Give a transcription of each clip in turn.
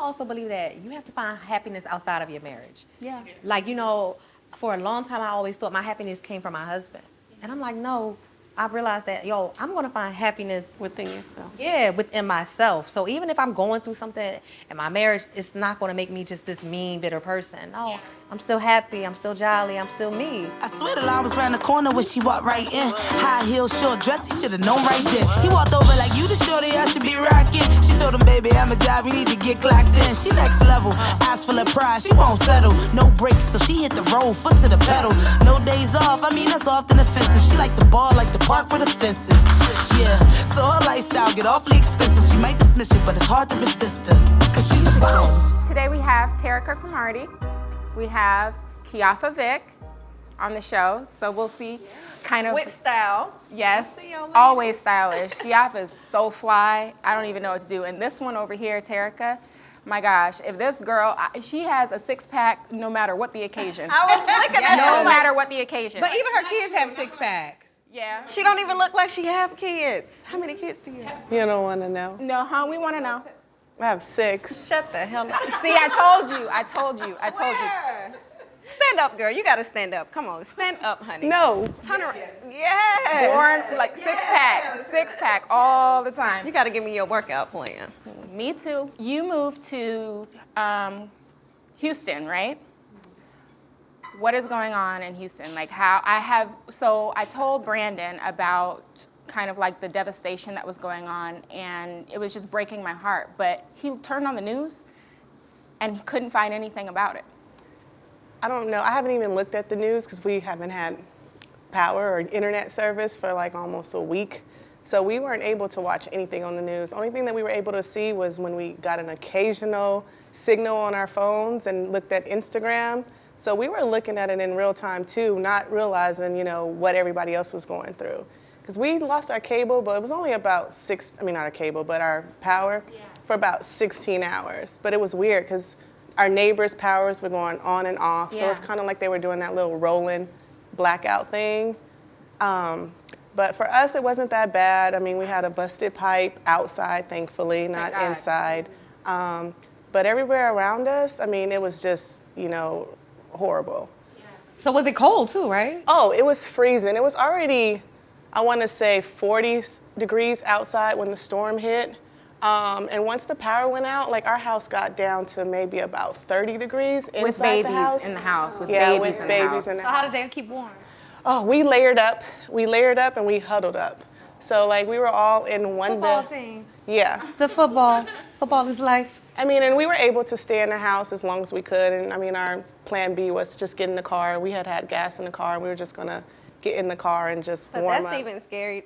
also believe that you have to find happiness outside of your marriage. Yeah. Like, for a long time, I always thought my happiness came from my husband. And I'm like, no, I've realized that, I'm going to find happiness Within yourself. Yeah, within myself. So even if I'm going through something in my marriage, it's not going to make me just this mean, bitter person. No, I'm still happy. I'm still jolly. I'm still me. I swear the line was round the corner when she walked right in. High heels, short dress, he should have known right then. He walked over like, you the shorty I should be rocking. She told him, baby, I'm a job, we need to get clocked in. She next level, eyes full of pride, she won't settle. No brakes, so she hit the road, foot to the pedal. No days off, that's often offensive. She like the ball, like the park with the fences. Yeah, so her lifestyle get awfully expensive. She might dismiss it, but it's hard to resist her, cause she's a boss. Today we have Terricka Cromartie. We have Kijafa Vick on the show, so we'll see kind of... With style. Yes, always stylish. Kijafa is so fly, I don't even know what to do. And this one over here, Terricka, my gosh, if this girl, she has a six-pack no matter what the occasion. I was looking at No her matter what the occasion. But even her kids have six-packs. Yeah. She don't even look like she have kids. How many kids do you have? You don't want to know. No, huh? We want to know. I have 6. Shut the hell up. See, I told you. Stand up, girl. You got to stand up. Come on. Stand up, honey. No. Turn around. Yeah. Born like six-pack all the time. You got to give me your workout plan. Me too. You moved to Houston, right? What is going on in Houston? Like I told Brandon about kind of like the devastation that was going on, and it was just breaking my heart. But he turned on the news and he couldn't find anything about it. I don't know. I haven't even looked at the news because we haven't had power or internet service for like almost a week. So we weren't able to watch anything on the news. The only thing that we were able to see was when we got an occasional signal on our phones and looked at Instagram. So we were looking at it in real time too, not realizing, what everybody else was going through. Because we lost our cable, but it was only about not our cable, but our power for about 16 hours. But it was weird because our neighbors' powers were going on and off. So it's kind of like they were doing that little rolling blackout thing. But for us, it wasn't that bad. We had a busted pipe outside, thankfully, not inside. But everywhere around us, it was just, horrible. So was it cold too, right? Oh, it was freezing. It was already, I want to say 40 degrees outside when the storm hit. And once the power went out, like our house got down to maybe about 30 degrees inside the house. With babies in the house. With babies in the house. So how did they keep warm? Oh, we layered up. We layered up and we huddled up. So like we were all in one Football bed. team. Yeah. The football. Football is life. And we were able to stay in the house as long as we could. And our plan B was to just get in the car. We had gas in the car. And we were just going to get in the car and just warm up. But that's even scary,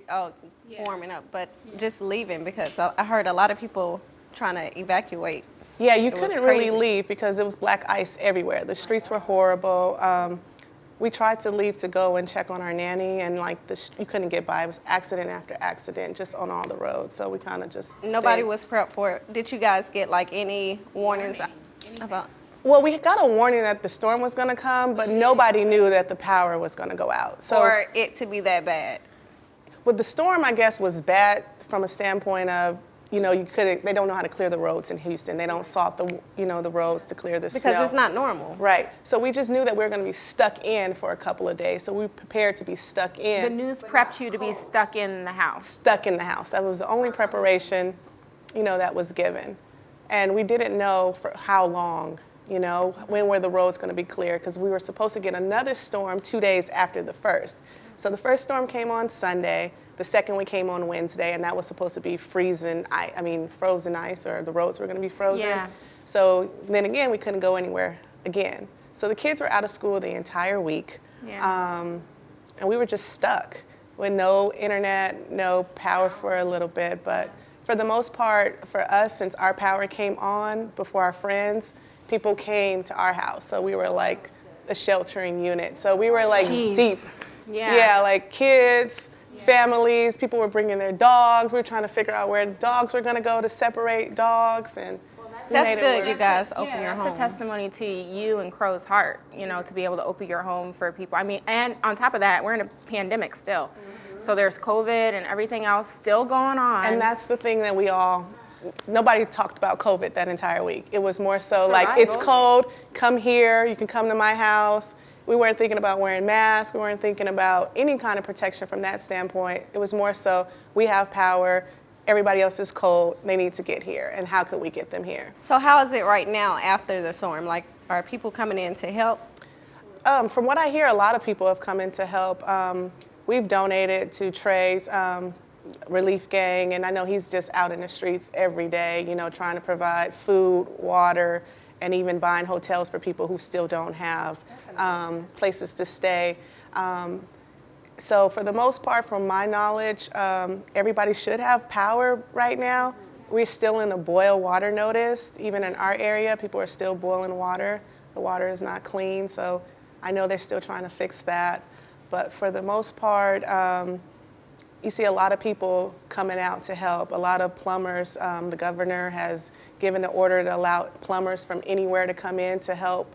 warming up, but just leaving, because I heard a lot of people trying to evacuate. Yeah, you couldn't really leave because it was black ice everywhere. The streets were horrible. We tried to leave to go and check on our nanny, and you couldn't get by. It was accident after accident just on all the roads. So we kind of just Nobody stayed. was prepped for it. Did you guys get any warnings about? Well, we got a warning that the storm was going to come, but nobody knew that the power was going to go out. So for it to be that bad? Well, the storm, I guess, was bad from a standpoint of, they don't know how to clear the roads in Houston. They don't salt the roads to clear the snow. Because it's not normal. Right. So we just knew that we were going to be stuck in for a couple of days. So we prepared to be stuck in. The news prepped you to be stuck in the house. Stuck in the house. That was the only preparation, that was given. And we didn't know for how long, when were the roads going to be clear, because we were supposed to get another storm 2 days after the first. So the first storm came on Sunday. The second one came on Wednesday, and that was supposed to be frozen ice, or the roads were going to be frozen. Yeah. So then again, we couldn't go anywhere again. So the kids were out of school the entire week. Yeah. And we were just stuck with no internet, no power for a little bit. But for the most part, for us, since our power came on before our friends, people came to our house. So we were like a sheltering unit. So we were like deep. Yeah, like kids, families, people were bringing their dogs. We were trying to figure out where the dogs were going to go to separate dogs. And that's good, you guys open your home. That's a testimony to you and Crow's heart, to be able to open your home for people. And on top of that, we're in a pandemic still. So there's COVID and everything else still going on. And that's the thing that we all nobody talked about COVID that entire week. It was more so like, it's cold, come here, you can come to my house. We weren't thinking about wearing masks. We weren't thinking about any kind of protection from that standpoint. It was more so, we have power, everybody else is cold, they need to get here, and how could we get them here? So how is it right now after the storm? Like, are people coming in to help? From what I hear, a lot of people have come in to help. We've donated to Trey's relief gang, and I know he's just out in the streets every day, you know, trying to provide food, water, and even buying hotels for people who still don't have places to stay. So for the most part, from my knowledge, everybody should have power right now. We're still in a boil water notice. Even in our area, people are still boiling water. The water is not clean, so I know they're still trying to fix that. But for the most part, you see a lot of people coming out to help. A lot of plumbers. The governor has given the order to allow plumbers from anywhere to come in to help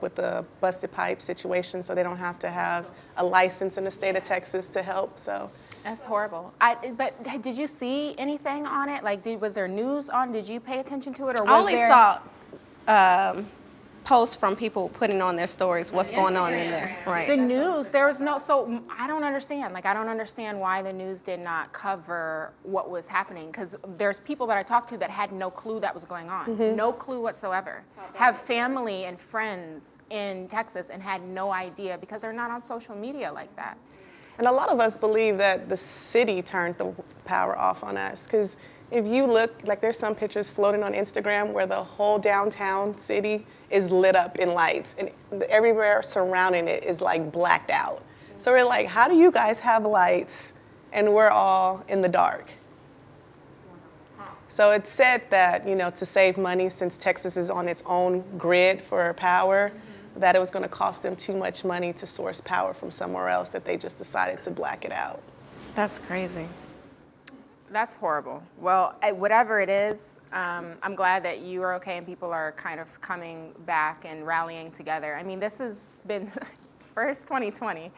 with the busted pipe situation, so they don't have to have a license in the state of Texas to help. So that's horrible. But did you see anything on it? Like, was there news on? Did you pay attention to it, or was I only there? saw posts from people putting on their stories what's going on in there. Right. The news, there was no, so I don't understand. Like, I don't understand why the news did not cover what was happening, because there's people that I talked to that had no clue that was going on. No clue whatsoever. Have family and friends in Texas and had no idea because they're not on social media like that. And a lot of us believe that the city turned the power off on us, because if you look, like there's some pictures floating on Instagram where the whole downtown city is lit up in lights, and everywhere surrounding it is like blacked out. So we're like, how do you guys have lights and we're all in the dark? So it's said that, you know, to save money, since Texas is on its own grid for power, that it was going to cost them too much money to source power from somewhere else, that they just decided to black it out. That's crazy. That's horrible. Well, whatever it is, I'm glad that you are okay and people are kind of coming back and rallying together. I mean, this has been first 2020,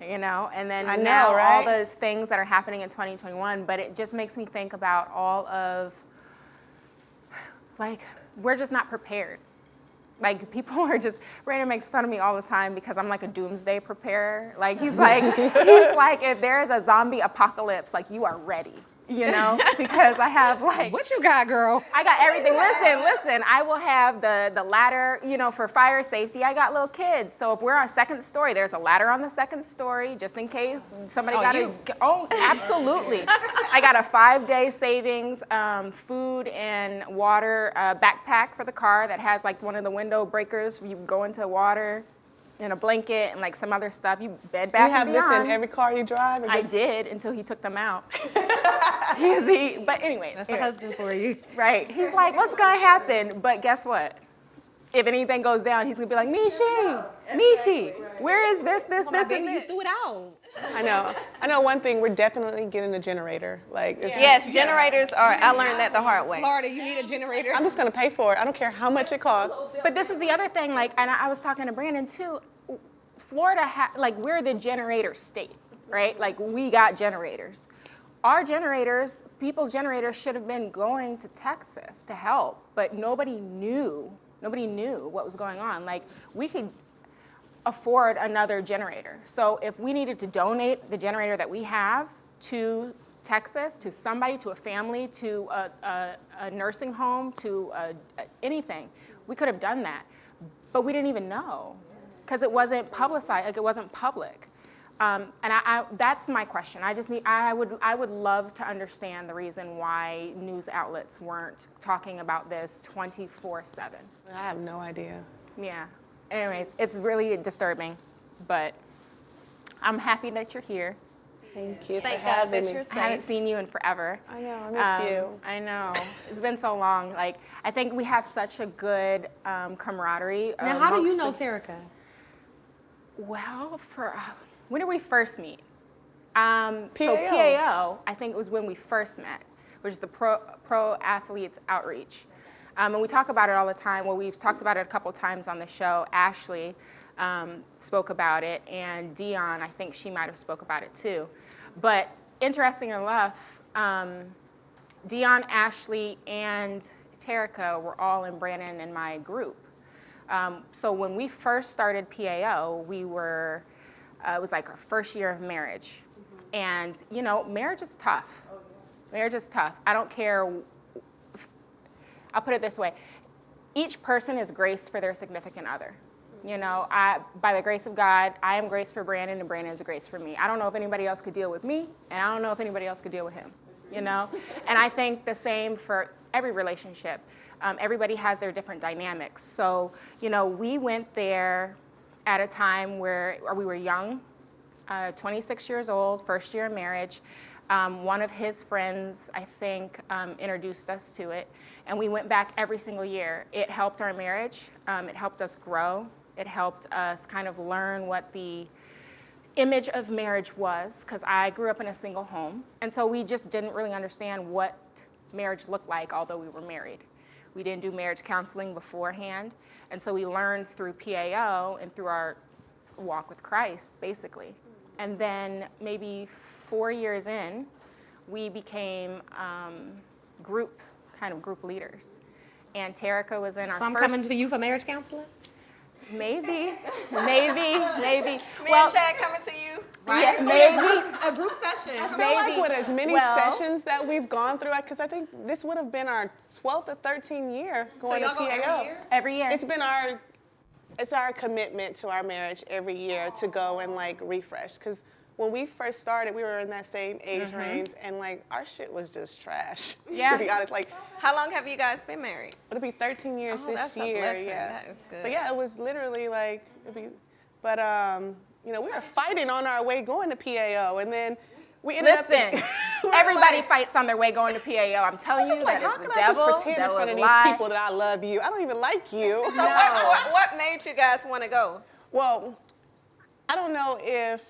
you know, and then I know, now right? all those things that are happening in 2021, but it just makes me think about all of, like, we're just not prepared. Like, people are just, Brandon makes fun of me all the time because I'm like a doomsday preparer. Like, he's like, if there's a zombie apocalypse, like, you are ready. You know, because I have like, What you got, girl? I got everything. Listen, I will have the ladder, you know, for fire safety. I got little kids. So if we're on second story, there's a ladder on the second story just in case somebody absolutely. I got a 5-day savings, food and water backpack for the car that has like one of the window breakers. You go into water. And a blanket and like some other stuff. You Bed Bath and Beyond. You have this in every car you drive? I did until he took them out. But anyways. That's the husband for you. Right. He's like, what's going to happen? But guess what? If anything goes down, he's going to be like, Michi, where is this, Baby, you and threw it out. I know one thing, we're definitely getting a generator. Like, Yes, generators are, I learned that the hard way. Florida, you need a generator. I'm just gonna pay for it. I don't care how much it costs. But this is the other thing, like, and I was talking to Brandon too, Florida, like, we're the generator state, right? Like, we got generators. Our generators, people's generators should have been going to Texas to help, but nobody knew what was going on. Like, we could afford another generator. So if we needed to donate the generator that we have to Texas, to somebody, to a family, to a nursing home, to anything, we could have done that. But we didn't even know because it wasn't publicized, like it wasn't public. And that's my question. I would love to understand the reason why news outlets weren't talking about this 24/7. I have no idea. Yeah. Anyways, it's really disturbing, but I'm happy that you're here. Thank you for Thank God having that me. you're I haven't safe. seen you in forever. I know, I miss you. I know. It's been so long. Like, I think we have such a good camaraderie. Now, how do you amongst know the- Terricka? Well, when did we first meet? So PAO, I think it was when we first met, which is the Pro Athletes Outreach. And we talk about it all the time. Well, we've talked about it a couple times on the show. Ashley spoke about it, and Dion, I think she might have spoke about it too. But interesting enough, Dion, Ashley, and Terricka were all in Brandon and my group. So when we first started PAO, we were, it was like our first year of marriage. And, you know, marriage is tough. Marriage is tough. I don't care. I'll put it this way. Each person is graced for their significant other. You know, by the grace of God, I am graced for Brandon, and Brandon is a grace for me. I don't know if anybody else could deal with me, and I don't know if anybody else could deal with him, you know? And I think the same for every relationship. Everybody has their different dynamics. So, you know, we went there at a time where we were young, 26 years old, first year of marriage. One of his friends, I think, introduced us to it, and we went back every single year. It helped our marriage. It helped us grow. It helped us kind of learn what the image of marriage was, because I grew up in a single home, and so we just didn't really understand what marriage looked like, although we were married. We didn't do marriage counseling beforehand, and so we learned through PAO and through our walk with Christ, basically. And then maybe 4 years in, we became group leaders. And Terricka was in our So I'm first... coming to you for marriage counseling? Maybe. Me and Chad coming to you. Right? Yeah, It's maybe. a group session. I feel Maybe. like with as many Well- sessions that we've gone through, because I think this would have been our 12th or 13th year going to PAO. Every year. It's been our commitment to our marriage every year to go and like refresh. Because when we first started, we were in that same age range, and like our shit was just trash. Yeah. To be honest, like How long have you guys been married? it'll be 13 years Oh, this that's a year. blessing. Yes. That is good. So yeah, it was literally like but you know, we were fighting on our way going to PAO, and then we ended up. Listen, we're everybody like- fights on their way going to PAO. I'm telling you, Just like, that how is can the I just devil. pretend That in front was of a these lie. people that I love you? I don't even like you. So what made you guys want to go? Well, I don't know if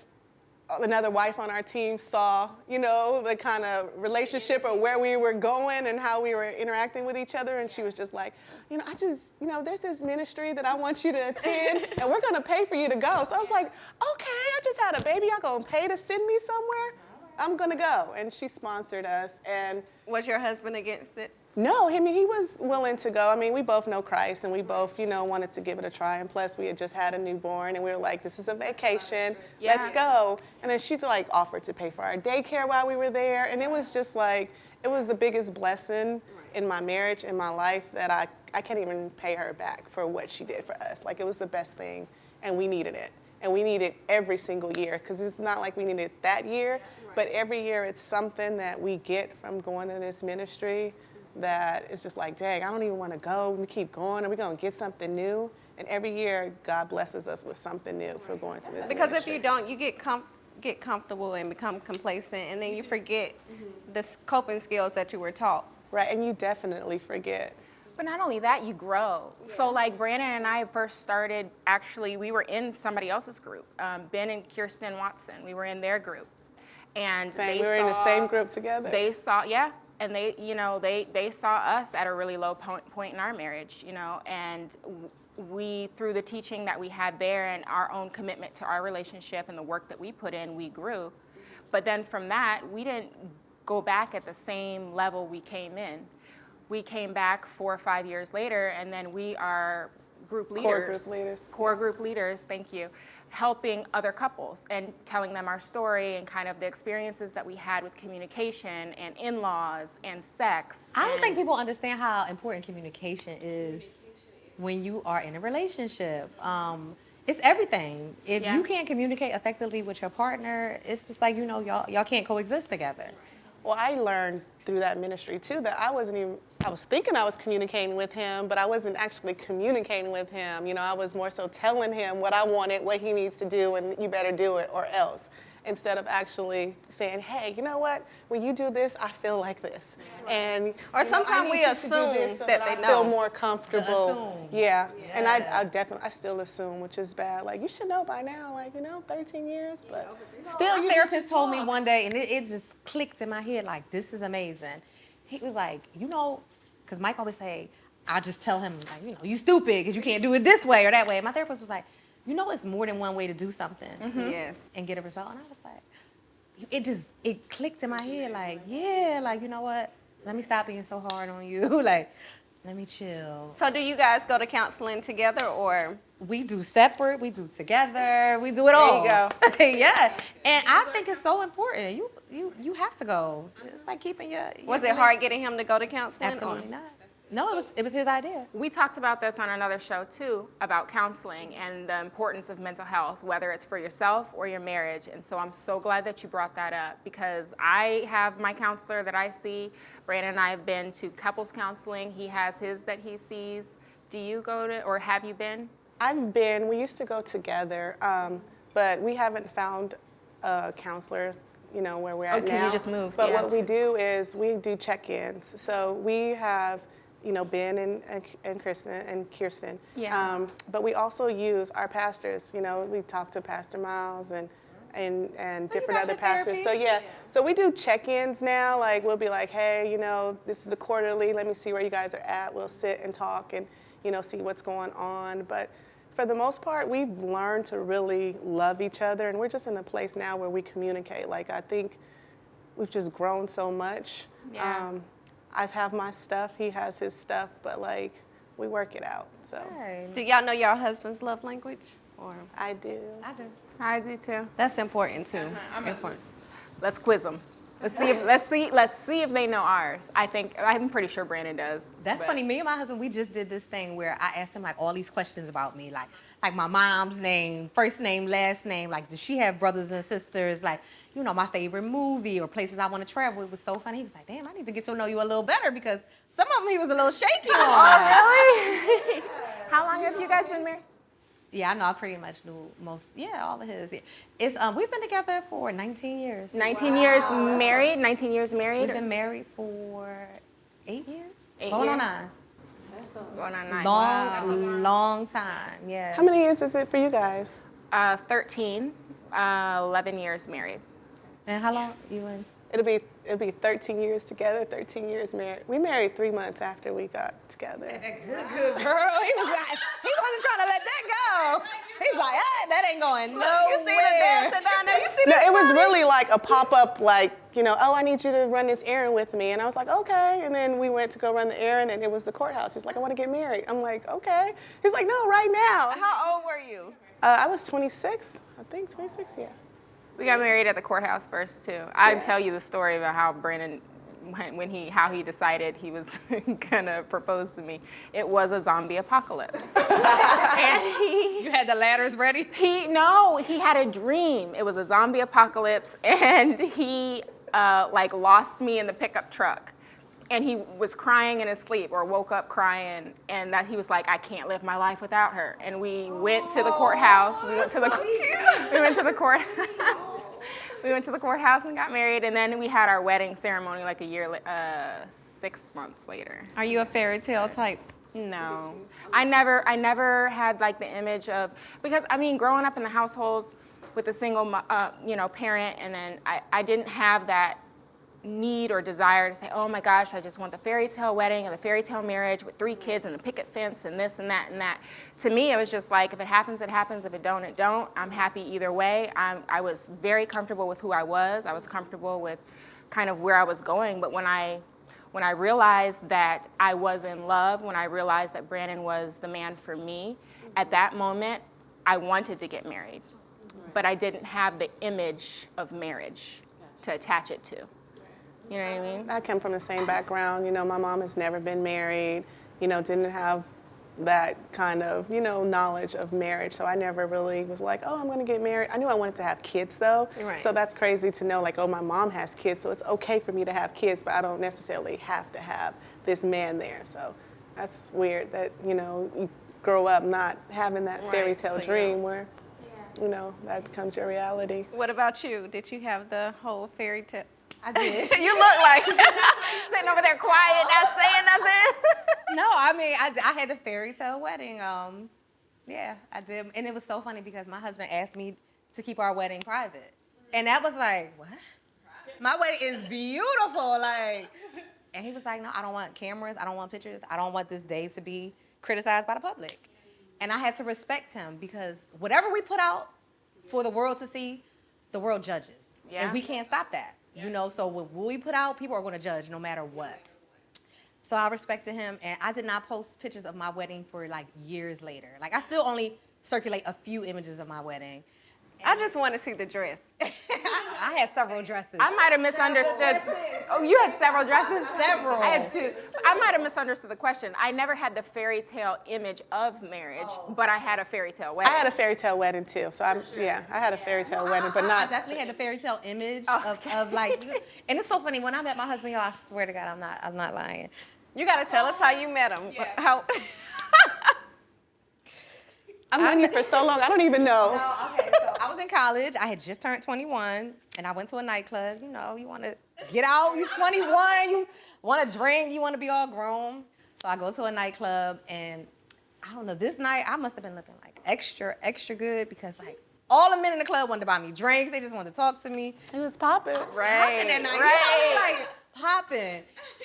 another wife on our team saw, you know, the kind of relationship or where we were going and how we were interacting with each other. And she was just like, you know, there's this ministry that I want you to attend, and we're going to pay for you to go. So I was like, okay, I just had a baby. Y'all going to pay to send me somewhere? I'm going to go. And she sponsored us. And Was your husband against it? no, I mean, he was willing to go. I mean, we both know Christ, and we both, you know, wanted to give it a try. And plus, we had just had a newborn, and we were like, this is a vacation. Yeah. Let's go. And then she, like, offered to pay for our daycare while we were there. And it was just, like, it was the biggest blessing in my marriage, in my life, that I can't even pay her back for what she did for us. Like, it was the best thing, and we needed it. And we need it every single year, because it's not like we need it that year, but every year it's something that we get from going to this ministry that is just like, dang, I don't even want to go. We keep going. Are we going to get something new? And every year, God blesses us with something new for going to this Because ministry. if you don't, you get comfortable and become complacent, and then you forget the coping skills that you were taught. Right, and you definitely forget. But not only that, you grow. So like Brandon and I first started, actually, we were in somebody else's group, Ben and Kirsten Watson. We were in their group. And We were in the same group together. They saw, yeah, and they, you know, they saw us at a really low point in our marriage, you know, and we, through the teaching that we had there and our own commitment to our relationship and the work that we put in, we grew. But then from that, we didn't go back at the same level we came in. We came back 4 or 5 years later, and then we are group leaders. Core group leaders, thank you. Helping other couples and telling them our story and kind of the experiences that we had with communication and in-laws and sex. I don't think people understand how important communication is when you are in a relationship. It's everything. If Yeah. you can't communicate effectively with your partner, it's just like, you know, y'all can't coexist together. Well, I learned through that ministry too that I was thinking I was communicating with him, but I wasn't actually communicating with him. You know, I was more so telling him what I wanted, what he needs to do, and you better do it or else. Instead of actually saying, hey, you know what? When you do this, I feel like this. And Or you know, sometimes I need we you to assume do this so that I they feel know. more comfortable. Assume. Yeah. And I still assume, which is bad. Like, you should know by now, like, you know, 13 years, but still My you therapist told me one day, and it just clicked in my head, like, this is amazing. He was like, you know, because Mike always say, I'll just tell him, like, you know, you stupid because you can't do it this way or that way. And my therapist was like, you know, it's more than one way to do something Yes. and get a result. And I was like, it clicked in my head, like, yeah, like, you know what? let me stop being so hard on you. Like, let me chill. So do you guys go to counseling together or? We do separate, we do together, we do it all. There you go. Yeah, and I think it's so important. You have to go. It's like keeping your Was it hard getting him to go to counseling? Absolutely not. No, it was his idea. We talked about this on another show too, about counseling and the importance of mental health, whether it's for yourself or your marriage. And so I'm so glad that you brought that up, because I have my counselor that I see. Brandon and I have been to couples counseling. He has his that he sees. Do you go to, or have you been? I've been. We used to go together, but we haven't found a counselor, where we're at now. Oh, you just moved. But yeah. what we do is we do check-ins. So we have, Ben and Kirsten. Yeah. But we also use our pastors. We talk to Pastor Miles and different other pastors. So so we do check-ins now. Like we'll be like, hey, this is the quarterly. Let me see where you guys are at. We'll sit and talk and see what's going on. But for the most part, we've learned to really love each other, and we're just in a place now where we communicate. Like I think we've just grown so much. Yeah. I have my stuff, he has his stuff, but like we work it out. So Right. Do y'all know your husband's love language? Or I do. I do. I do too. that's important too. Important. Let's quiz them. Let's see if they know ours. I'm pretty sure Brandon does. That's but- funny. Me and my husband, we just did this thing where I asked him like all these questions about me, like my mom's name, first name, last name, like does she have brothers and sisters, like my favorite movie or places I want to travel. It was so funny. He was like, damn, I need to get to know you a little better, because some of them he was a little shaky on. Oh, really? How long have you guys been married? Yeah, I know. I pretty much knew all of his. Yeah. It's we've been together for 19 years. 19 years married. 19 years married. We've been married for 8 years. 8 Going on years? 9. Going on 9. Long time. Yeah. How many years is it for you guys? 13. 11 years married. And how long you in? It'll be 13 years together, 13 years married. We married 3 months after we got together. Good girl. He wasn't trying to let that go. He's like, that ain't going nowhere. You see the dancing down there? You see No, it was really like a pop-up, like, oh, I need you to run this errand with me. And I was like, okay. And then we went to go run the errand, and it was the courthouse. He was like, I want to get married. I'm like, okay. He's like, no, right now. How old were you? I was 26, I think, 26, yeah. We got married at the courthouse first too. I'd tell you the story about how Brandon, how he decided he was gonna propose to me. It was a zombie apocalypse. And You had the ladders ready? he had a dream. It was a zombie apocalypse, and he lost me in the pickup truck. And he was crying in his sleep, or woke up crying, and that he was like, I can't live my life without her. And we went to the courthouse. We went to the courthouse and got married, and then we had our wedding ceremony like 6 months later. Are you a fairy tale type? No, I never had like the image of, because growing up in the household with a single parent, and then I didn't have that need or desire to say, oh my gosh, I just want the fairy tale wedding and the fairy tale marriage with 3 kids and the picket fence and this and that and that. To me, it was just like, if it happens, it happens. If it don't, it don't. I'm happy either way. I was very comfortable with who I was. I was comfortable with kind of where I was going. But when I realized that I was in love, when I realized that Brandon was the man for me, at that moment, I wanted to get married. But I didn't have the image of marriage to attach it to. You know what I mean? I come from the same background. My mom has never been married, didn't have that kind of, knowledge of marriage. So I never really was like, oh, I'm going to get married. I knew I wanted to have kids, though. Right. So that's crazy to know, like, oh, my mom has kids, so it's okay for me to have kids, but I don't necessarily have to have this man there. So that's weird that, you grow up not having that fairy tale dream where, that becomes your reality. What about you? Did you have the whole fairy tale? I did. You look like Sitting over there quiet, not saying nothing. No, I had the fairy tale wedding. Yeah, I did. And it was so funny because my husband asked me to keep our wedding private. And that was like, what? My wedding is beautiful. And he was like, no, I don't want cameras. I don't want pictures. I don't want this day to be criticized by the public. And I had to respect him, because whatever we put out for the world to see, the world judges. Yeah. And we can't stop that. So what we put out, people are going to judge no matter what. So I respected him, and I did not post pictures of my wedding for like years later. Like I still only circulate a few images of my wedding. I just want to see the dress. I had several dresses. I might have misunderstood. Oh, you had several dresses? Several. I had two. I might have misunderstood the question. I never had the fairy tale image of marriage, but I had a fairy tale wedding. I had a fairy tale wedding too. So I had a fairy tale wedding, but I not. definitely had the fairy tale image of like, and it's so funny when I met my husband, y'all. I swear to God, I'm not lying. You got to tell us how you met him. Yeah. How? I've known you for so long, I don't even know. Okay, so I was in college. I had just turned 21, and I went to a nightclub. You know, you want to get out. You're 21. You want to drink. You want to be all grown. So I go to a nightclub, and I don't know. This night, I must have been looking like extra good because like all the men in the club wanted to buy me drinks. They just wanted to talk to me. It was popping. Popping that night. You know, like popping.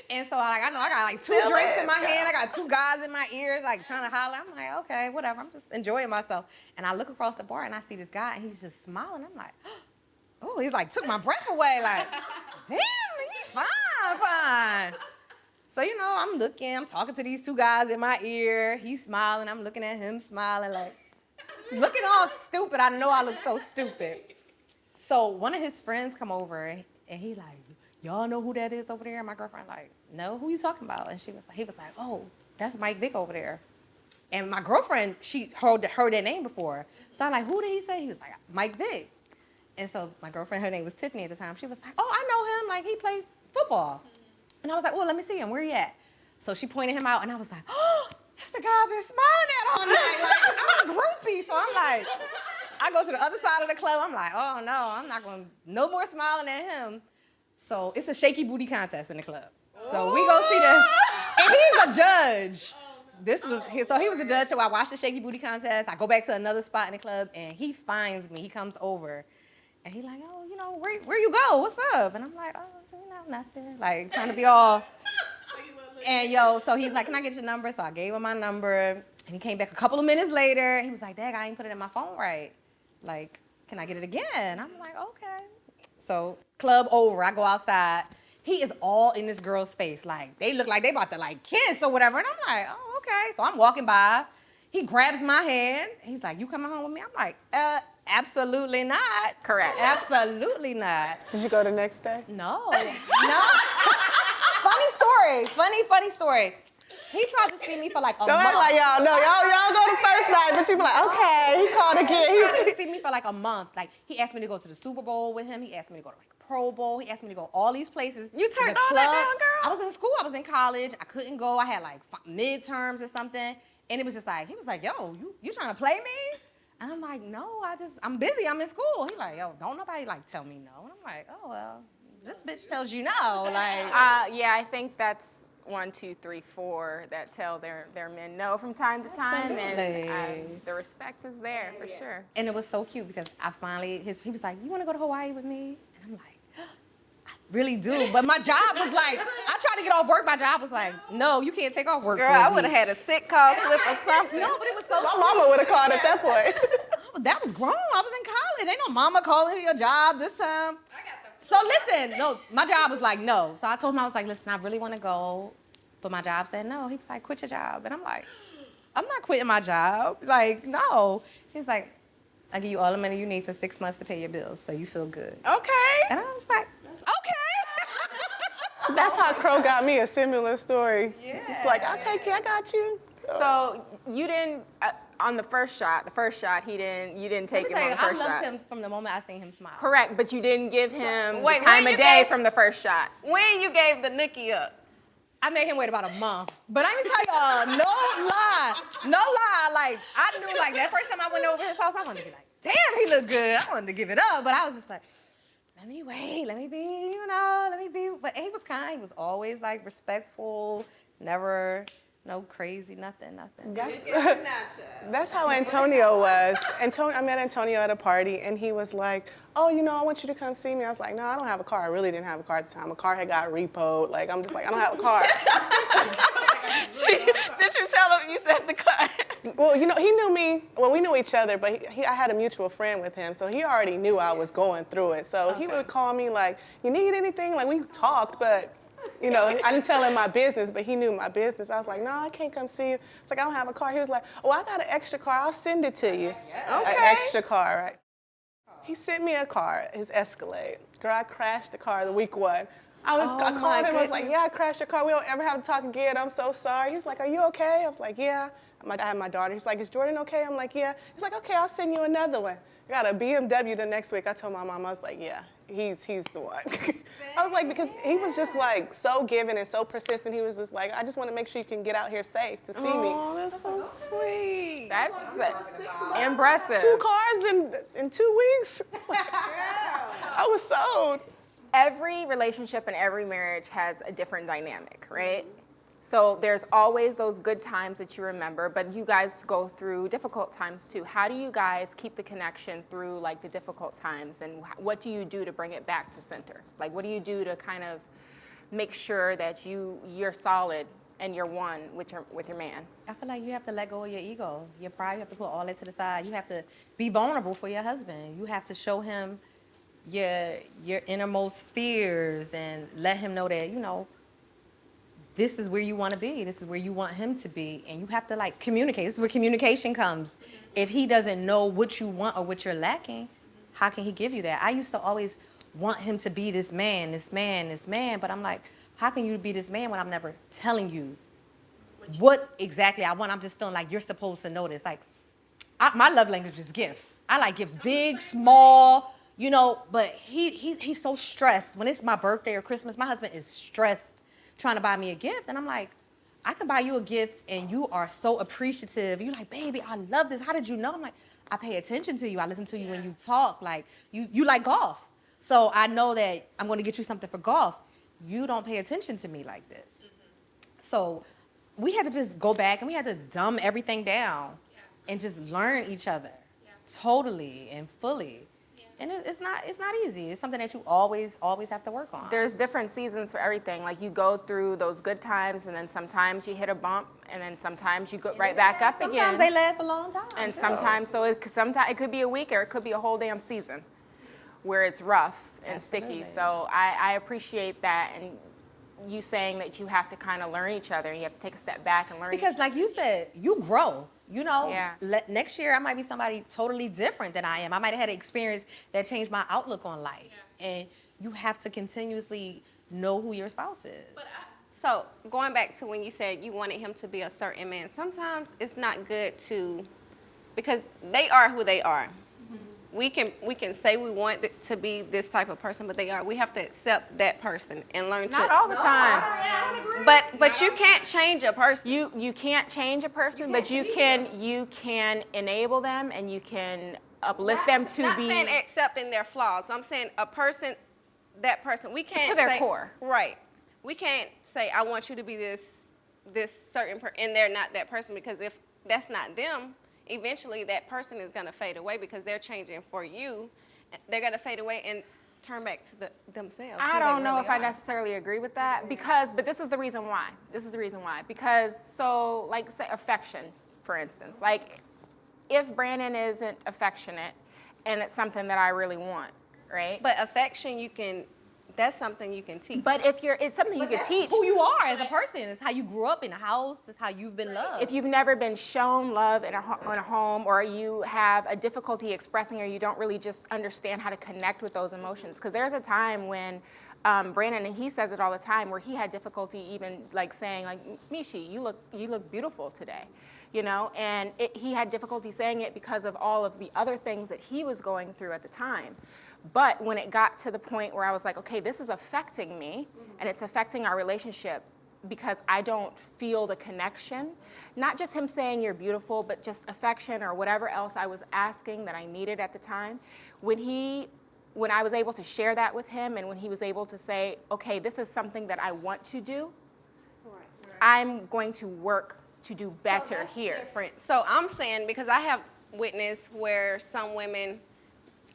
And so I know I got like two drinks in my hand. I got two guys in my ears, like trying to holler. I'm like, okay, whatever. I'm just enjoying myself. And I look across the bar and I see this guy and he's just smiling. I'm like, oh, he's like took my breath away. Like, damn, he fine. So, you know, I'm talking to these two guys in my ear. He's smiling. I'm looking at him smiling, like, looking all stupid. I know I look so stupid. So one of his friends come over and he like, y'all know who that is over there? And my girlfriend like, no, who you talking about? And he was like, oh, that's Mike Vick over there. And my girlfriend, she heard that name before. So I'm like, who did he say? He was like, Mike Vick. And so my girlfriend, her name was Tiffany at the time. She was like, oh, I know him. Like, he played football. And I was like, well, let me see him. Where he at? So she pointed him out, and I was like, oh, that's the guy I've been smiling at all night. Like, I'm a groupie. So I'm like, I go to the other side of the club. I'm like, oh, no, I'm not going to, no more smiling at him. So it's a shaky booty contest in the club. So we go see and he's a judge. So he was a judge, so I watched the shaky booty contest. I go back to another spot in the club, and he finds me. He comes over, and he like, oh, you know, where you go? What's up? And I'm like, oh, you know, nothing. Like, trying to be all. And, so he's like, can I get your number? So I gave him my number, and he came back a couple of minutes later. He was like, Dad, I ain't put it in my phone right. Like, can I get it again? I'm like, okay. So club over, I go outside. He is all in this girl's face. Like, they look like they about to, like, kiss or whatever. And I'm like, oh, okay. So I'm walking by. He grabs my hand. He's like, you coming home with me? I'm like, absolutely not. Correct. Absolutely not. Did you go the next day? No. Funny story. He tried to see me for like a month. Don't act like y'all. No, y'all go the first night, but you be like, okay, he called again. He tried to see me for like a month. Like, he asked me to go to the Super Bowl with him. He asked me to go to like a Pro Bowl. He asked me to go all these places. You turned the all club. that down, girl? I was in school. I was in college. I couldn't go. I had like midterms or something. And it was just like, he was like, yo, you trying to play me? And I'm like, no, I'm busy. I'm in school. He like, yo, don't nobody like tell me no. And I'm like, oh, well, this bitch tells you no. Like, Yeah, I think that's 1, 2, 3, 4 that tell their men no from time to time, and the respect is there for sure. And it was so cute because I finally, he was like, you want to go to Hawaii with me? And I'm like, I really do. But my job was like, I tried to get off work. My job was like, no, you can't take off work. Girl, for a I week. would have had a sick call slip or something. No, but it was so My mama would have called at that point. That was grown. I was in college. Ain't no mama calling you your job this time. So listen, no, my job was like, no. So I told him, I was like, listen, I really want to go. But my job said no. He was like, quit your job. And I'm like, I'm not quitting my job. Like, no. He's like, I give you all the money you need for 6 months to pay your bills, so you feel good. Okay. And I was like, okay. That's how Crow got me, a similar story. Yeah. It's like, I'll take you, I got you. So you didn't on the first shot, you didn't take him on the first shot. I loved him from the moment I seen him smile. Correct, but you didn't give him Wait, the time when of you day gave- from the first shot. When you gave the nookie up? I made him wait about a month. But let me tell y'all, no lie. Like, I knew, like, that first time I went over his house, I wanted to be like, damn, he looked good. I wanted to give it up, but I was just like, let me wait, let me be. But he was kind. He was always, like, respectful, never, no crazy, nothing. That's how Antonio was. I met Antonio at a party, and he was like, oh, I want you to come see me. I was like, no, I don't have a car. I really didn't have a car at the time. A car had got repoed. Like, I'm just like, I don't have a car. Did you tell him you said the car? Well, he knew me. Well, we knew each other, but I had a mutual friend with him, so he already knew I was going through it. So he would call me like, you need anything? Like, we talked, but You know, I didn't tell him my business, but he knew my business. I was like, no, I can't come see you. It's like, I don't have a car. He was like, oh, I got an extra car. I'll send it to you. An extra car, right? He sent me a car, his Escalade. Girl, I crashed the car the week one. I called him, I was like, yeah, I crashed your car. We don't ever have to talk again. I'm so sorry. He was like, are you okay? I was like, yeah. I had my daughter. He's like, is Jordan okay? I'm like, yeah. He's like, okay, I'll send you another one. I got a BMW the next week. I told my mom, I was like, yeah, he's the one. I was like, because he was just like so giving and so persistent. He was just like, I just want to make sure you can get out here safe to see me. Oh, that's so sweet. That's impressive. 2 cars in 2 weeks. I was sold. Every relationship and every marriage has a different dynamic, right? So there's always those good times that you remember, but you guys go through difficult times too. How do you guys keep the connection through like the difficult times, and what do you do to bring it back to center? Like, what do you do to kind of make sure that you're solid and you're one with your man? I feel like you have to let go of your ego, your pride. You have to put all that to the side. You have to be vulnerable for your husband. You have to show him your innermost fears and let him know that, you know, this is where you want to be. This is where you want him to be. And you have to like communicate. This is where communication comes. If he doesn't know what you want or what you're lacking, how can he give you that? I used to always want him to be this man, this man, this man. But I'm like, how can you be this man when I'm never telling you what exactly I want? I'm just feeling like you're supposed to know this. Like, my love language is gifts. I like gifts, big, small, you know, but he's so stressed. When it's my birthday or Christmas, my husband is stressed trying to buy me a gift. And I'm like, I can buy you a gift and you are so appreciative. You're like, baby, I love this. How did you know? I'm like, I pay attention to you. I listen to you when you talk. Like, you like golf. So I know that I'm going to get you something for golf. You don't pay attention to me like this. So we had to just go back and we had to dumb everything down and just learn each other totally and fully. And it's not easy. It's something that you always have to work on. There's different seasons for everything. Like, you go through those good times, and then sometimes you hit a bump, and then sometimes you go right back up again. Sometimes they last a long time. And sometimes it could be a week, or it could be a whole damn season where it's rough and sticky. So I appreciate that, and you saying that you have to kind of learn each other, and you have to take a step back and learn. Because like you said, you grow. You know, Yeah. Next year I might be somebody totally different than I am. I might have had an experience that changed my outlook on life. And you have to continuously know who your spouse is. So going back to when you said you wanted him to be a certain man, sometimes it's not good to, because they are who they are. We can say we want it to be this type of person, but they are. We have to accept that person and learn to. Not all the time. But you can't change a person. You can't change a person, but you can enable them, and you can uplift them to Not be saying accepting their flaws. I'm saying that person. We can't to their say, core. Right. We can't say I want you to be this certain person, and they're not that person, because if that's not them, eventually that person is going to fade away because they're changing for you. They're going to fade away and turn back to themselves. I don't know if I necessarily agree with that, but this is the reason why. Because, so, like, say affection, for instance. Like, if Brandon isn't affectionate and it's something that I really want, right? But affection, that's something you can teach. But it's something you can teach. Who you are as a person. It's how you grew up in a house. It's how you've been loved. If you've never been shown love in a home, or you have a difficulty expressing, or you don't really just understand how to connect with those emotions. Because there's a time when Brandon, and he says it all the time, where he had difficulty even like saying, like, Michi, you look beautiful today. You know, and he had difficulty saying it because of all of the other things that he was going through at the time. But when it got to the point where I was like, okay, this is affecting me, and it's affecting our relationship because I don't feel the connection, not just him saying you're beautiful, but just affection or whatever else I was asking that I needed at the time. When I was able to share that with him, and when he was able to say, okay, this is something that I want to do, I'm going to work to do better here. Different. So I'm saying, because I have witnessed where some women,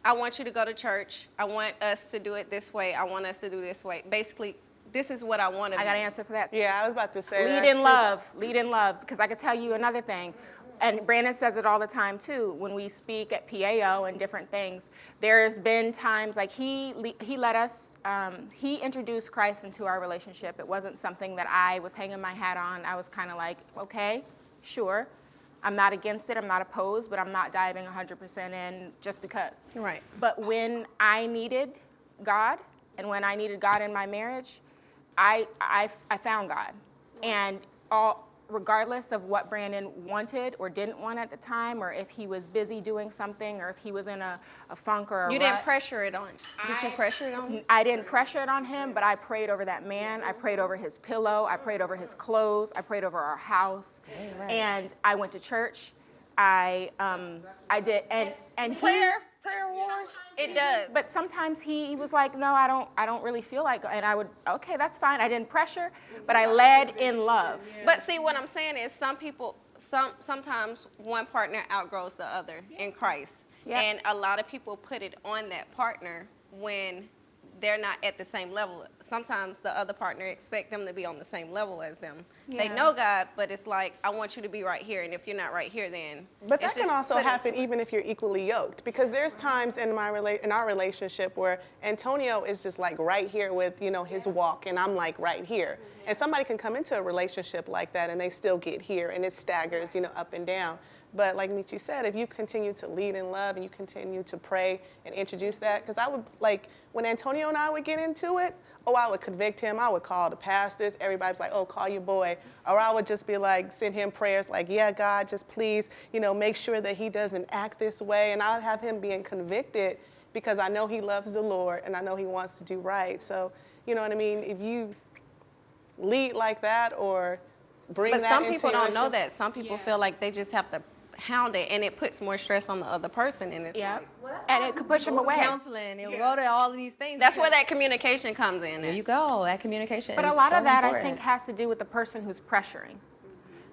I want you to go to church. I want us to do it this way. I want us to do this way. Basically, this is what I want to do. I got an answer for that. Yeah, I was about to say Lead that. in love, because I could tell you another thing. And Brandon says it all the time too, when we speak at PAO and different things. There's been times like he let us, he introduced Christ into our relationship. It wasn't something that I was hanging my hat on. I was kind of like, okay, sure. I'm not against it, I'm not opposed, but I'm not diving 100% in just because. Right. But when I needed God, and when I needed God in my marriage, I found God. And regardless of what Brandon wanted or didn't want at the time, or if he was busy doing something, or if he was in a funk or a You rut, didn't pressure it on. Did you pressure it on him? I didn't pressure it on him, but I prayed over that man. I prayed over his pillow. I prayed over his clothes. I prayed over our house. And I went to church. I did, and Prayer wars. It does. But sometimes he was like, no, I don't really feel like, and I would, okay, that's fine. I didn't pressure, but I led in love. But see, what I'm saying is sometimes one partner outgrows the other in Christ. Yep. And a lot of people put it on that partner when they're not at the same level. Sometimes the other partner expect them to be on the same level as them. They know God, but it's like, I want you to be right here, and if you're not right here, then But that it's can just also put happen into it. even if you're equally yoked, because there's times in our relationship where Antonio is just like right here with, you know, his walk, and I'm like right here. And somebody can come into a relationship like that and they still get here, and it staggers, you know, up and down. But like Michi said, if you continue to lead in love and you continue to pray and introduce that, because I would, like, when Antonio and I would get into it, I would convict him. I would call the pastors. Everybody's like, call your boy. Or I would just be like, send him prayers like, yeah, God, just please, you know, make sure that he doesn't act this way. And I would have him being convicted because I know he loves the Lord and I know he wants to do right. So, you know what I mean? If you lead like that or bring But that some into people your don't know relationship- that. Some people feel like they just have to hound it, and it puts more stress on the other person. And it's Yeah, like, and it could push him Go to away. counseling. It will go to all of these things. that's where because- that communication comes in. There you go. That communication. But a is lot so of that, I important. think, has to do with the person who's pressuring,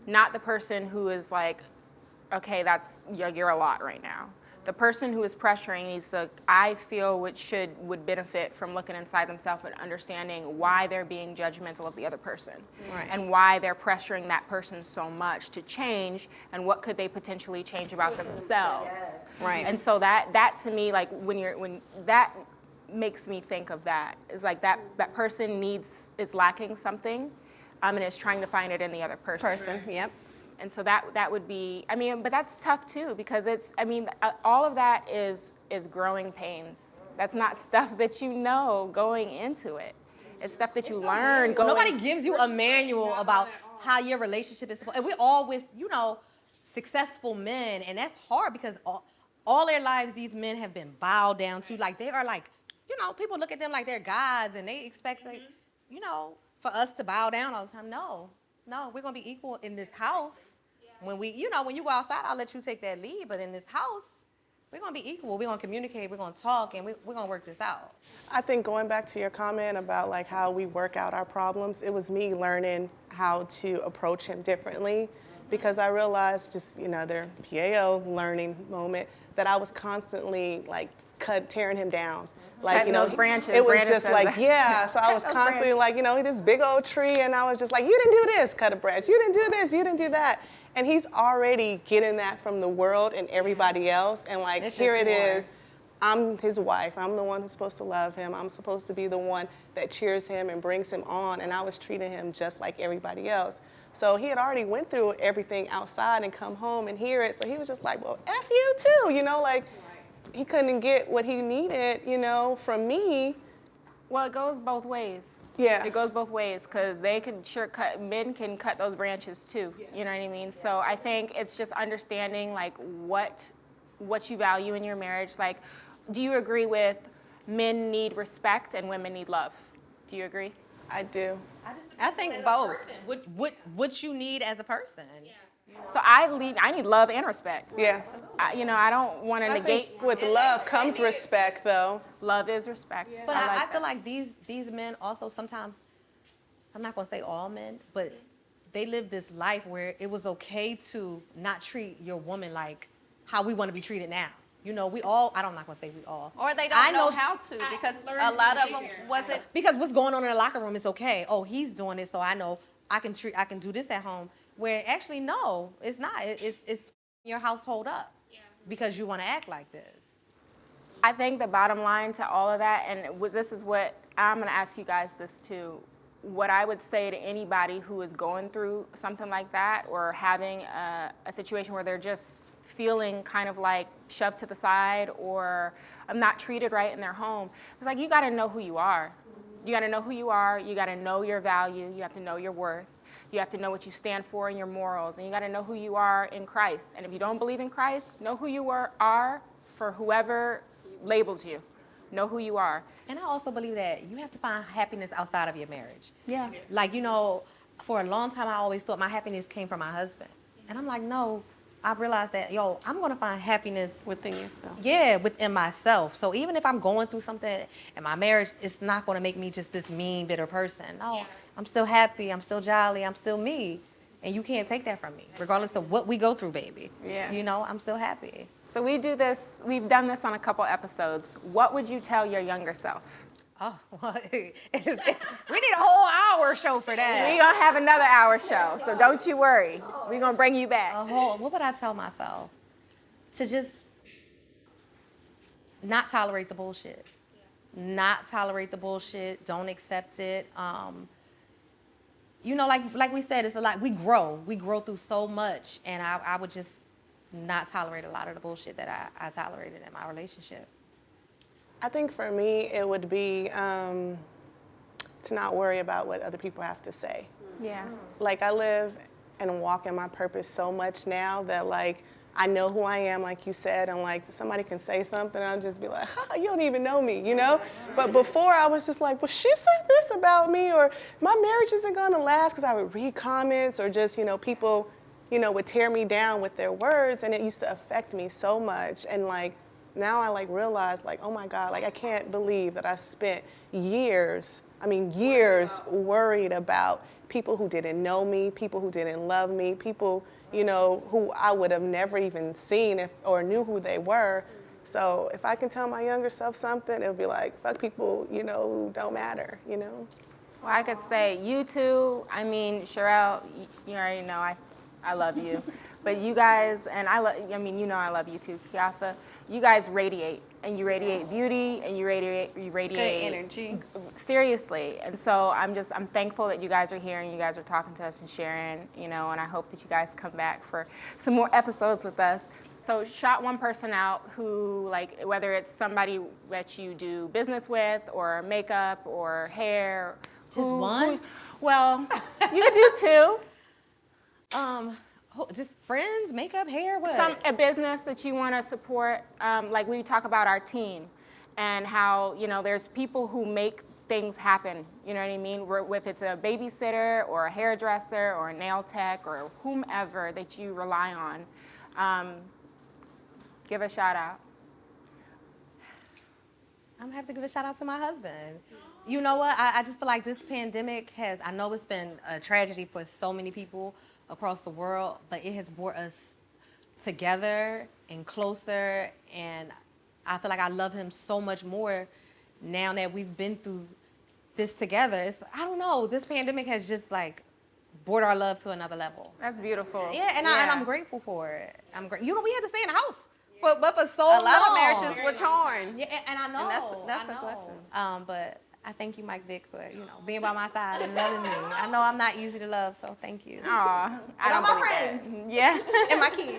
not the person who is like, okay, you're a lot right now. The person who is pressuring needs to, I feel, would benefit from looking inside themselves and understanding why they're being judgmental of the other person, Right. and why they're pressuring that person so much to change, and what could they potentially change about themselves. Right. And so that to me, like when that makes me think of that, is like that person is lacking something, and is trying to find it in the other person. Yep. And so that would be, I mean, but that's tough too, because all of that is growing pains. That's not stuff that you know going into it. It's stuff that you learn going. Nobody gives you a manual about how your relationship is supposed. And we're all with, you know, successful men, and that's hard because all their lives these men have been bowed down to. Like they are like, you know, people look at them like they're gods, and they expect, like, you know, for us to bow down all the time. No, we're gonna be equal in this house. When when you go outside, I'll let you take that lead. But in this house, we're gonna be equal. We're gonna communicate. We're gonna talk, and we're gonna work this out. I think going back to your comment about like how we work out our problems, it was me learning how to approach him differently, because I realized just, you know, their PAO learning moment that I was constantly like tearing him down. Like, Cutting you know, those branches. it was Brandon just says like, that. yeah. So I was Those constantly branches. like, you know, this big old tree, and I was just like, you didn't do this, cut a branch. You didn't do this, you didn't do that. And he's already getting that from the world and everybody else. And like, It's here just it more. is. I'm his wife. I'm the one who's supposed to love him. I'm supposed to be the one that cheers him and brings him on. And I was treating him just like everybody else. So he had already went through everything outside and come home and hear it. So he was just like, well, F you too, you know, like he couldn't get what he needed, you know, from me. Well, it goes both ways. Yeah. It goes both ways, because men can cut those branches too. Yes. You know what I mean? So I think it's just understanding like what you value in your marriage. Like, do you agree with men need respect and women need love? Do you agree? I do. I think both. What you need as a person. So I need love and respect. Yeah. I don't want to I negate. think with love comes respect, though. Love is respect. But I I feel like these men also sometimes, I'm not gonna say all men, but they live this life where it was okay to not treat your woman like how we want to be treated now. You know, I'm not gonna say we all. Or they don't know how to, because a lot of them wasn't. Because what's going on in the locker room is okay. Oh, he's doing it, so I know I can do this at home. Where actually, no, it's not. It's your household up because you want to act like this. I think the bottom line to all of that, and this is what I'm going to ask you guys this too. What I would say to anybody who is going through something like that or having a situation where they're just feeling kind of like shoved to the side or not treated right in their home, it's like you got to know who you are. You got to know who you are. You got to know your value. You have to know your worth. You have to know what you stand for and your morals. And you got to know who you are in Christ. And if you don't believe in Christ, know who you are for whoever labels you. Know who you are. And I also believe that you have to find happiness outside of your marriage. Yeah. Like, for a long time, I always thought my happiness came from my husband. And I'm like, no, I've realized that, I'm going to find happiness Within yourself. Yeah, within myself. So even if I'm going through something in my marriage, it's not going to make me just this mean, bitter person. No, I'm still happy. I'm still jolly. I'm still me. And you can't take that from me, regardless of what we go through, baby. Yeah. I'm still happy. So we've done this on a couple episodes. What would you tell your younger self? Oh, well, we need a whole hour show for that. We're going to have another hour show, so don't you worry. We're going to bring you back. What would I tell myself? To just not tolerate the bullshit. Not tolerate the bullshit. Don't accept it. Like we said, it's a lot. We grow through so much, and I would just not tolerate a lot of the bullshit that I tolerated in my relationship. I think for me, it would be to not worry about what other people have to say. Yeah. Like, I live and walk in my purpose so much now that, like, I know who I am, like you said, and, like, somebody can say something, I'll just be like, you don't even know me, But before, I was just like, well, she said this about me, or my marriage isn't going to last, because I would read comments, or just, people, would tear me down with their words, and it used to affect me so much. And, like, now I, like, realize, like, oh, my God, like, I can't believe that I spent years worried about people who didn't know me, people who didn't love me, people, who I would have never even seen or knew who they were. So if I can tell my younger self something, it'll be like, fuck people, who don't matter, Well, I could say you two, Sharelle, you already know I love you. But you guys, and I love you too, Kijafa. You guys radiate, and you radiate beauty, and you radiate Good energy. Seriously. And so I'm thankful that you guys are here and you guys are talking to us and sharing, and I hope that you guys come back for some more episodes with us. So shout one person out who, like, whether it's somebody that you do business with or makeup or hair. Just one? Well, you could do two. Just friends, makeup, hair, what? A business that you want to support. Like we talk about our team and how, there's people who make things happen. You know what I mean? If it's a babysitter or a hairdresser or a nail tech or whomever that you rely on, give a shout out. I'm gonna have to give a shout out to my husband. You know what? I just feel like this pandemic I know it's been a tragedy for so many people across the world, but it has brought us together and closer, and I feel like I love him so much more now that we've been through this together. I don't know, this pandemic has just, like, brought our love to another level. That's beautiful. Yeah, and I'm grateful for it. We had to stay in the house. But for so long. A lot of marriages were torn. Yeah, and I know. And that's a blessing. But I thank you, Mike Vick, for being by my side and loving me. I know I'm not easy to love, so thank you. Aw, And all my friends. Yeah. And my kids.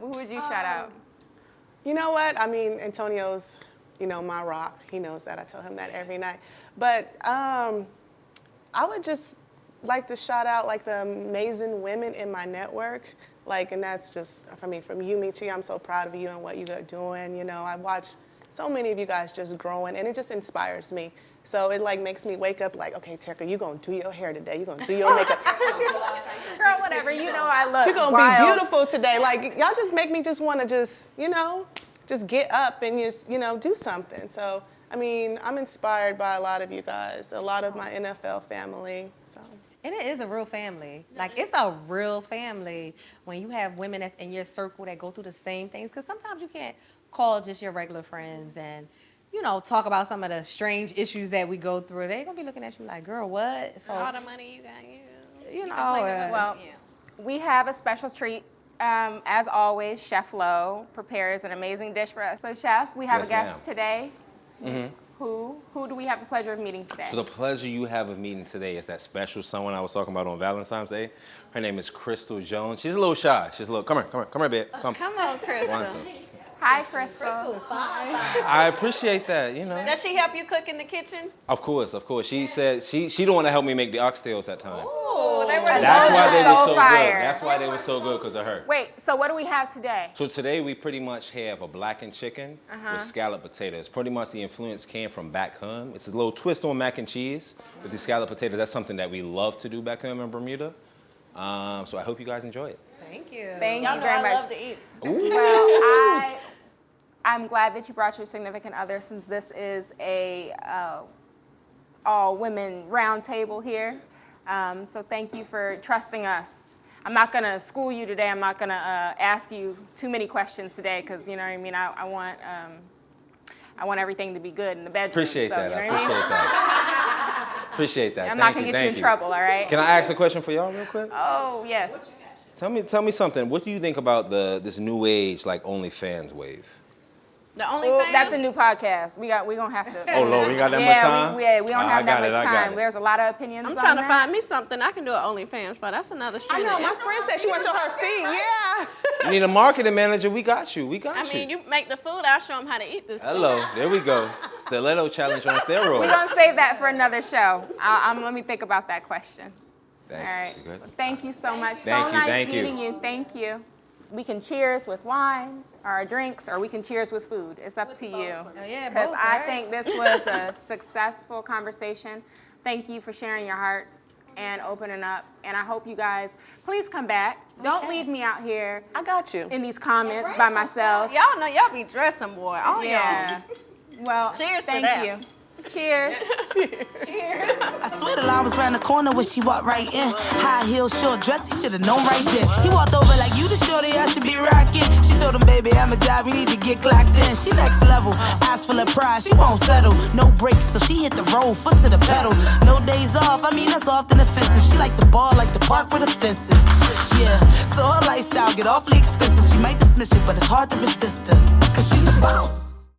Who would you shout out? You know what? Antonio's, my rock. He knows that. I tell him that every night. But I would just like to shout out, like, the amazing women in my network. Like, and that's just, from you, Michi, I'm so proud of you and what you are doing. I watched so many of you guys just growing, and it just inspires me. So it, like, makes me wake up like, okay, Terricka, you're going to do your hair today. You're going to do your makeup. Girl, whatever. I look You're going to be beautiful today. Like, y'all just make me just want to just get up and just, do something. So, I'm inspired by a lot of you guys, a lot of my NFL family. So. And it is a real family. Like, it's a real family when you have women that's in your circle that go through the same things. Because sometimes you can't call just your regular friends and, talk about some of the strange issues that we go through. They're going to be looking at you like, girl, what? So, All the money you got, we have a special treat. As always, Chef Lo prepares an amazing dish for us. So, Chef, we have Yes, a guest ma'am. today. Who do we have the pleasure of meeting today? So the pleasure you have of meeting today is that special someone I was talking about on Valentine's Day. Her name is Crystal Jones. She's a little shy. She's a little, come here, babe. Come on, Crystal. One, two. Hi, Crystal. I appreciate that, you know. Does she help you cook in the kitchen? Of course. She said she the one that helped me make the oxtails that time. Oh, they were That's why they were so so fire. good. That's why they were so good, because of her. Wait, so what do we have today? So today we pretty much have a blackened chicken with scalloped potatoes. Pretty much the influence came from back home. It's a little twist on mac and cheese with the scalloped potatoes. That's something that we love to do back home in Bermuda. So I hope you guys enjoy it. Thank you. Thank Y'all you know very I much. love to eat. Well, I'm glad that you brought your significant other, since this is a all-women round table here. So thank you for trusting us. I'm not going to school you today. I'm not going to ask you too many questions today, because, you know what I mean, I want everything to be good in the bedroom. Appreciate so, that. You know I what appreciate that. Appreciate that. I'm not going to get you in trouble, all right? Can I ask a question for y'all real quick? Oh, yes. Tell me something. What do you think about this new age like OnlyFans wave? The only Well, fans? that's a new podcast. We're gonna have to. Oh Lord, we got that much time? We don't have that much I got time. it. There's a lot of opinions. I'm on trying to that. find me something I can do an OnlyFans for. That's another shit. I know, my friend said she want to show her feet. Yeah. You need a marketing manager. We got you. I mean, you make the food, I'll show them how to eat this. Hello, there we go. Stiletto challenge on We're steroids. gonna save that for another show. Let me think about that question. Thank All right. you. Good? Well, thank you so much. Thank So you, nice thank you. meeting you. Thank you. We can cheers with wine or our drinks, or we can cheers with food. It's up to you. Oh, yeah, Because both, I right? think this was a successful conversation. Thank you for sharing your hearts and opening up. And I hope you guys, please come back. Don't leave me out here I got you. in these comments by myself. Y'all know y'all be dressing, boy. All Yeah. Well, Cheers to thank that. you. Cheers. I swear the line was round the corner when she walked right in. High heels, short dress, he should've known right then. He walked over like, you the shorty I should be rocking. She told him, baby, I'm a job, you need to get clocked in. She next level, eyes full of pride, she won't settle. No brakes, so she hit the road, foot to the pedal. No days off, I mean that's often offensive. She like the ball, like the park with the fences. Yeah, so her lifestyle get awfully expensive. She might dismiss it, but it's hard to resist her, 'cause she's a boss.